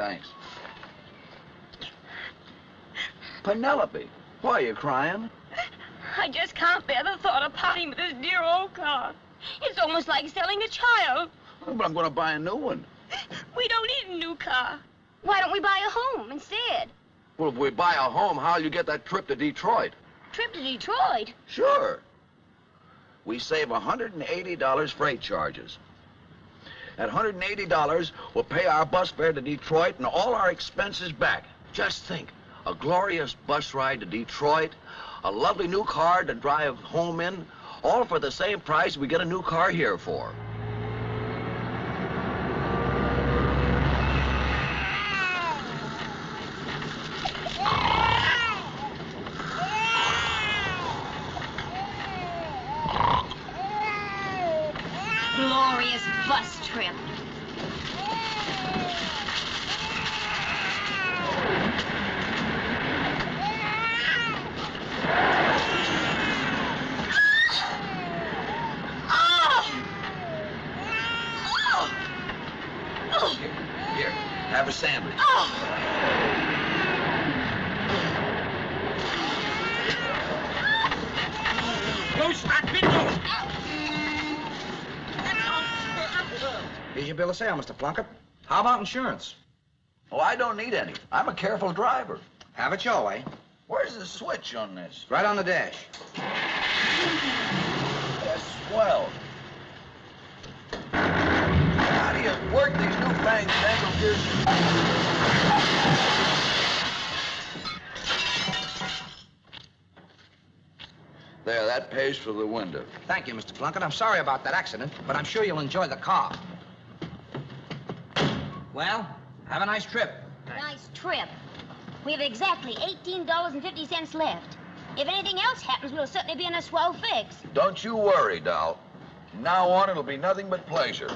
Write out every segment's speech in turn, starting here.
Thanks. Penelope, why are you crying? I just can't bear the thought of parting with this dear old car. It's almost like selling a child. But I'm going to buy a new one. We don't need a new car. Why don't we buy a home instead? Well, if we buy a home, how'll you get that trip to Detroit? Trip to Detroit? Sure. We save $180 freight charges. At $180, we'll pay our bus fare to Detroit and all our expenses back. Just think, a glorious bus ride to Detroit, a lovely new car to drive home in, all for the same price we get a new car here for. Glorious bus trip. Here, have a sandwich. Close that window! Here's your bill of sale, Mr. Plunkett. How about insurance? Oh, I don't need any. I'm a careful driver. Have it your way. Where's the switch on this? Right on the dash. That's swell. How do you work these new fangled gears? There, that pays for the window. Thank you, Mr. Plunkett. I'm sorry about that accident, but I'm sure you'll enjoy the car. Well, have a nice trip. Nice trip. We have exactly $18.50 left. If anything else happens, we'll certainly be in a swell fix. Don't you worry, doll. From now on, it'll be nothing but pleasure.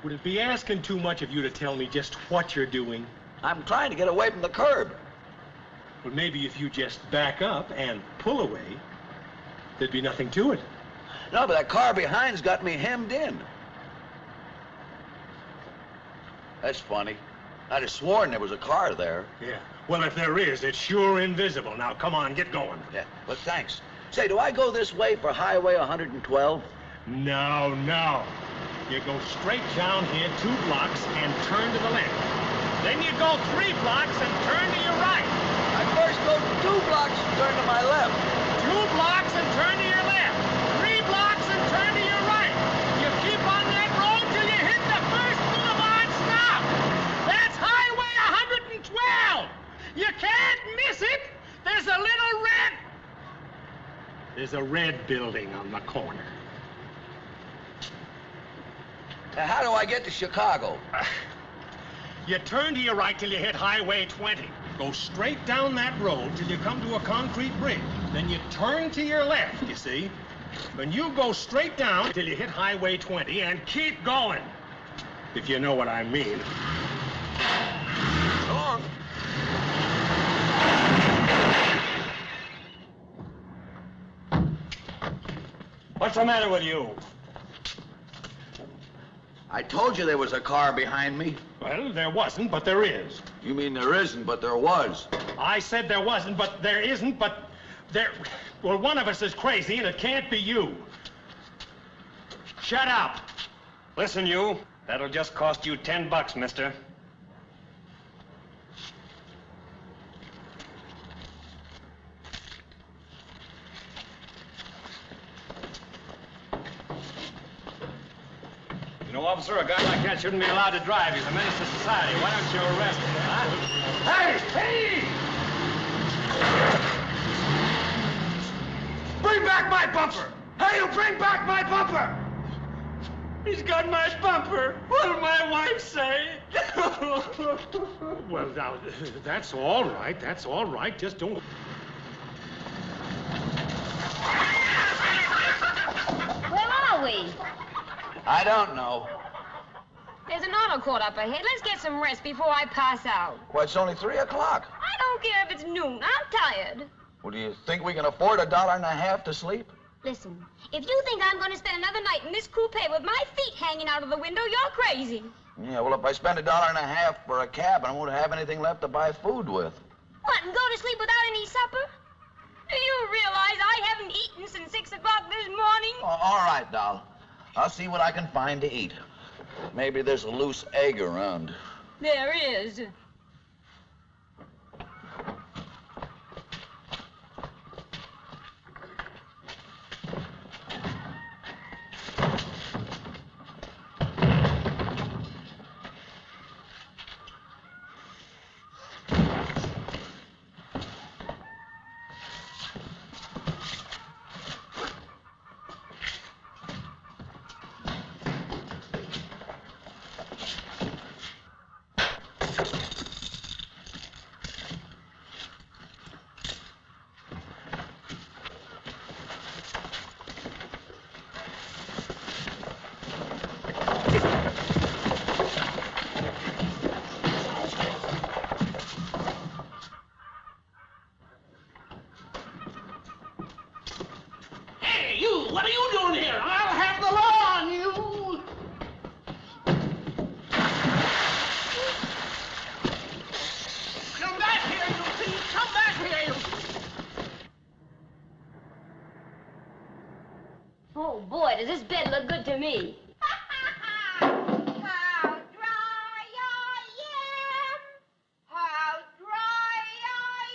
Would it be asking too much of you to tell me just what you're doing? I'm trying to get away from the curb. Well, maybe if you just back up and pull away, there'd be nothing to it. No, but that car behind's got me hemmed in. That's funny. I'd have sworn there was a car there. Yeah. Well, if there is, it's sure invisible. Now, come on, get going. Yeah, but thanks. Say, do I go this way for Highway 112? No. You go straight down here 2 blocks and turn to the left. Then you go 3 blocks and turn to your right. I first go 2 blocks and turn to my left. 2 blocks and turn to your left. 3 blocks and turn to your right. You keep on that road till you hit the first boulevard stop. That's Highway 112. You can't miss it. There's a little red... There's a red building on the corner. Now, how do I get to Chicago? You turn to your right till you hit Highway 20. Go straight down that road till you come to a concrete bridge. Then you turn to your left, you see. Then you go straight down till you hit Highway 20 and keep going. If you know what I mean. So long. What's the matter with you? I told you there was a car behind me. Well, there wasn't, but there is. You mean there isn't, but there was. I said there wasn't, but there isn't, but there... Well, one of us is crazy, and it can't be you. Shut up. Listen, you. That'll just cost you $10, mister. You know, officer, a guy like that shouldn't be allowed to drive. He's a menace to society. Why don't you arrest him, huh? Hey! Hey! Bring back my bumper! Hey, you bring back my bumper! He's got my bumper. What'll my wife say? Well, now, that's all right. That's all right. Just don't... Where are we? I don't know. There's an auto caught up ahead. Let's get some rest before I pass out. Well, it's only 3 o'clock. I don't care if it's noon. I'm tired. Well, do you think we can afford $1.50 to sleep? Listen, if you think I'm going to spend another night in this coupe with my feet hanging out of the window, you're crazy. Yeah, well, if I spend $1.50 for a cab, I won't have anything left to buy food with. What, and go to sleep without any supper? Do you realize I haven't eaten since 6 o'clock this morning? Oh, all right, doll. I'll see what I can find to eat. Maybe there's a loose egg around. There is. Hey, you! What are you doing here? I'll have the law on you! Come back here, you thief! Come back here, you... Oh, boy, does this bed look good to me. How dry I am! How dry I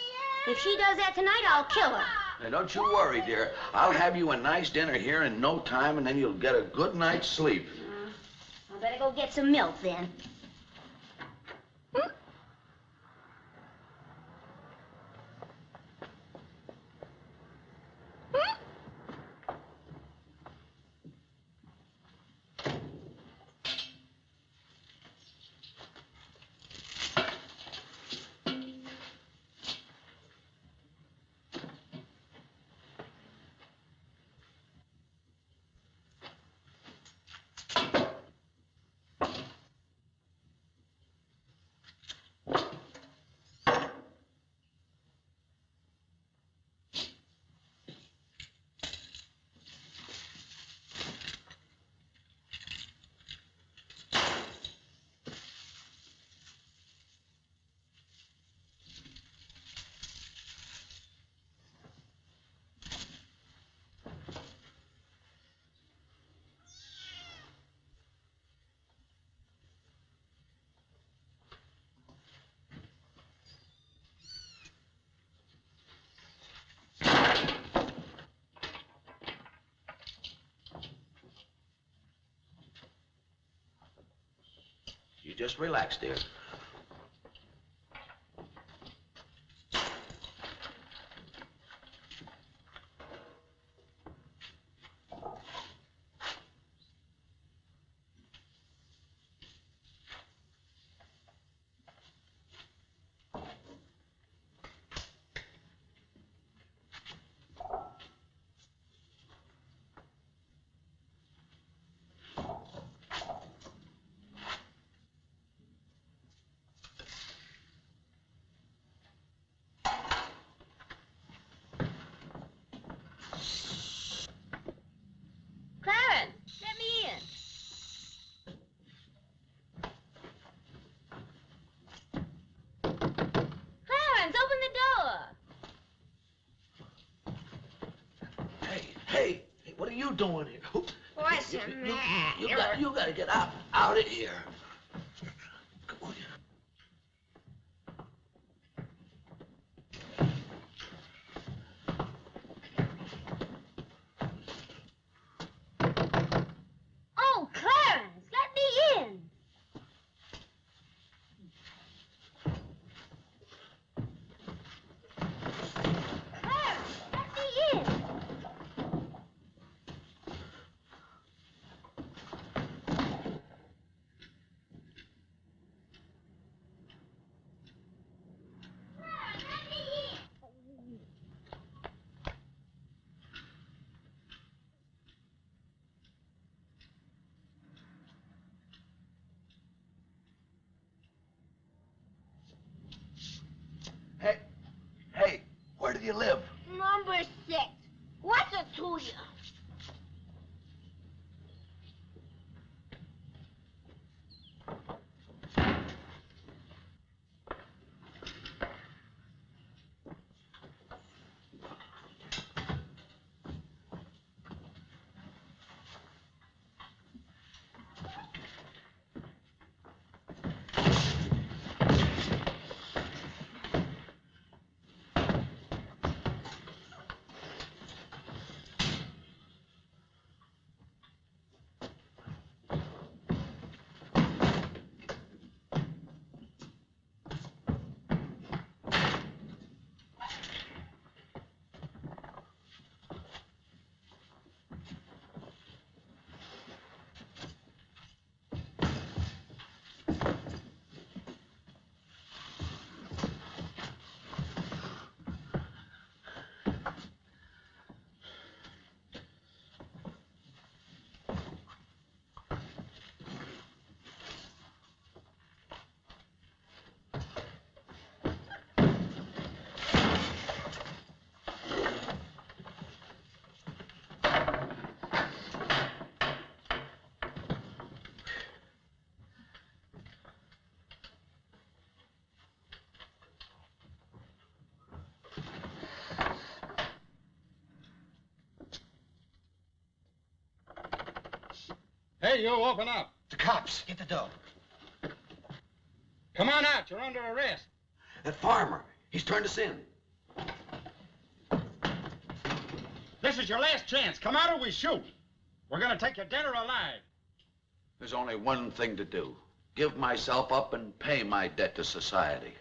am! If she does that tonight, I'll kill her. Now, don't you worry, dear. I'll have you a nice dinner here in no time, and then you'll get a good night's sleep. I better go get some milk, then. You just relax, dear. Hey, what are you doing here? What's the matter? You gotta get out of here. Come on. Oh, Clarence, let me in. Clarence, let me in. Hey, where do you live? Number 6. What's it to you? Hey, you, open up. The cops. Get the door. Come on out. You're under arrest. That farmer. He's turned us in. This is your last chance. Come out or we shoot. We're going to take you dead or alive. There's only one thing to do. Give myself up and pay my debt to society.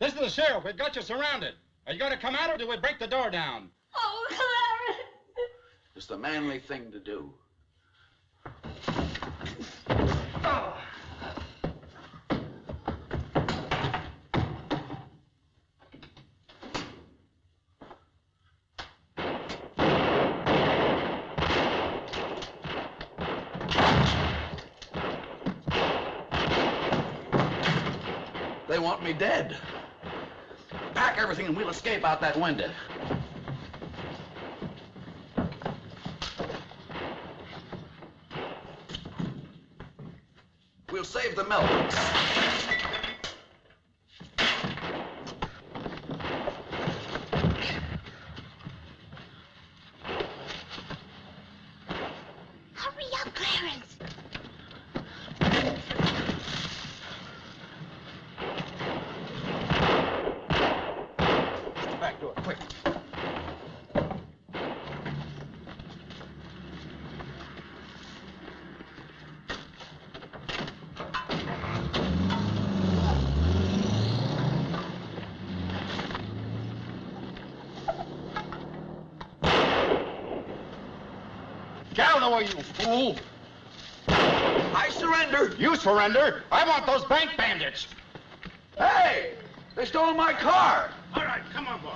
This is the sheriff. We've got you surrounded. Are you going to come out or do we break the door down? Oh, Clarence. It's the manly thing to do. They want me dead. Pack everything and we'll escape out that window. We'll save the milk. Hurry up, Clarence. Back door, quick. Get out of the way, you fool! I surrender. You surrender. I want those bank bandits. Hey! They stole my car. All right, come on, boys.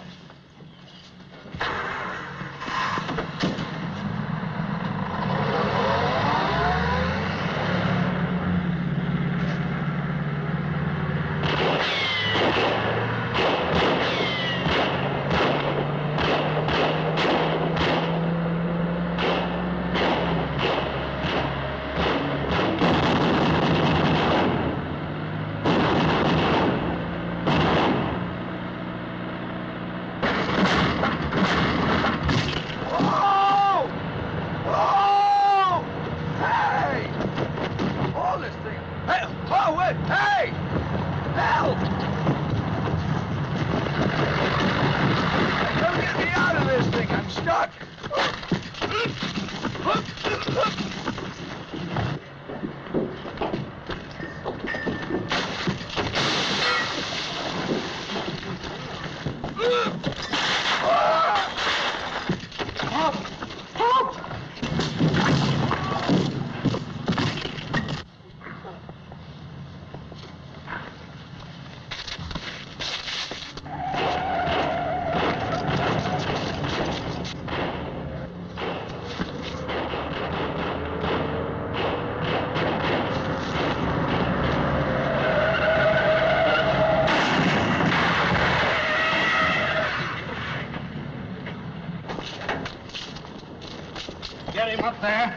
Get him up there.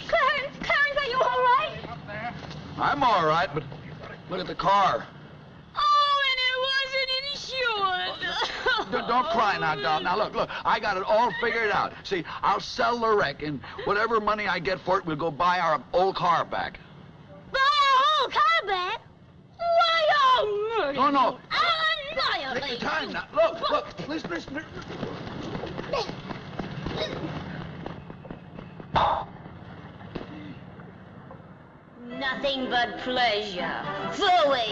Clarence, are you all right? Get him up there. I'm all right, but look at the car. Oh, and it wasn't insured. Don't cry now, doll. Now, look, I got it all figured out. See, I'll sell the wreck, and whatever money I get for it, we'll go buy our old car back. Buy our whole car back? Why, oh, murder. No. I'll annihilate Take the time you. now. Look, listen. Nothing but pleasure. Phooey.